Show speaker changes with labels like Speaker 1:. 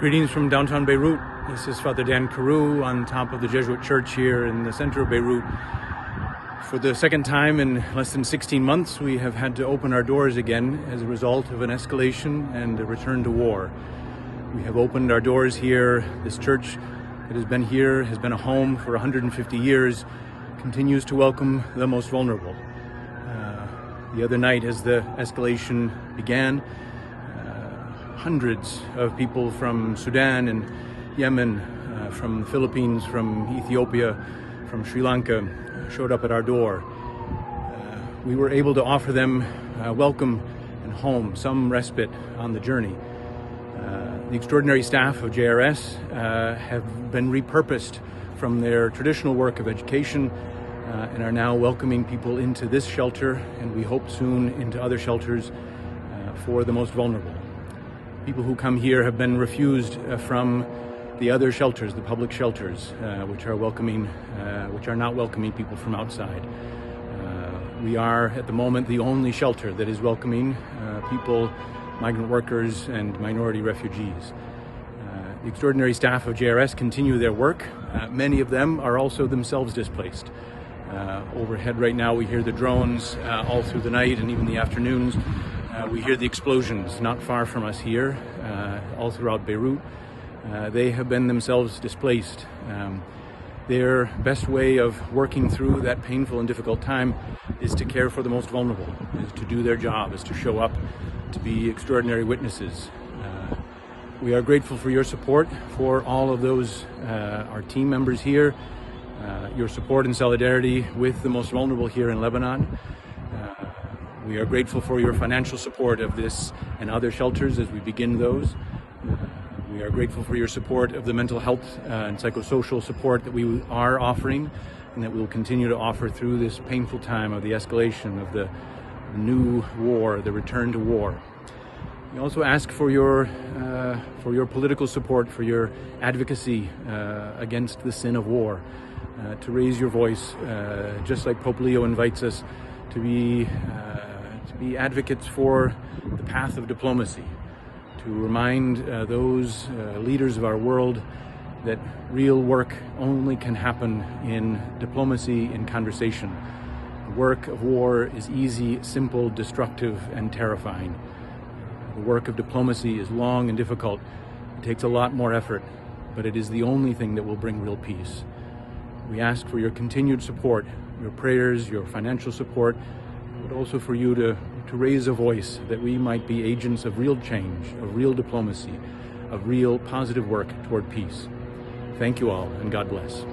Speaker 1: Greetings from downtown Beirut. This is Father Dan Corrou on top of the Jesuit church here in the center of Beirut. For the second time in less than 16 months, we have had to open our doors again as a result of an escalation and a return to war. We have opened our doors here. This church that has been here, has been a home for 150 years, continues to welcome the most vulnerable. The other night, as the escalation began, hundreds of people from Sudan and Yemen, from the Philippines, from Ethiopia, from Sri Lanka showed up at our door. We were able to offer them welcome and home, some respite on the journey. The extraordinary staff of JRS have been repurposed from their traditional work of education and are now welcoming people into this shelter, and we hope soon into other shelters for the most vulnerable. People who come here have been refused from the other shelters, the public shelters, which are not welcoming people from outside. We are, at the moment, the only shelter that is welcoming people, migrant workers, and minority refugees. The extraordinary staff of JRS continue their work. Many of them are also themselves displaced. Overhead right now, we hear the drones all through the night and even the afternoons. We hear the explosions not far from us here, all throughout Beirut. They have been themselves displaced. Their best way of working through that painful and difficult time is to care for the most vulnerable, is to do their job, is to show up, to be extraordinary witnesses. We are grateful for your support, for all of those, our team members here, your support and solidarity with the most vulnerable here in Lebanon. We are grateful for your financial support of this and other shelters as we begin those. We are grateful for your support of the mental health and psychosocial support that we are offering and that we will continue to offer through this painful time of the escalation of the new war, the return to war. We also ask for your political support, for your advocacy against the sin of war, to raise your voice, just like Pope Leo invites us to be advocates for the path of diplomacy, to remind those leaders of our world that real work only can happen in diplomacy, in conversation. The work of war is easy, simple, destructive, and terrifying. The work of diplomacy is long and difficult. It takes a lot more effort, but it is the only thing that will bring real peace. We ask for your continued support, your prayers, your financial support, but also for you to raise a voice that we might be agents of real change, of real diplomacy, of real positive work toward peace. Thank you all, and God bless.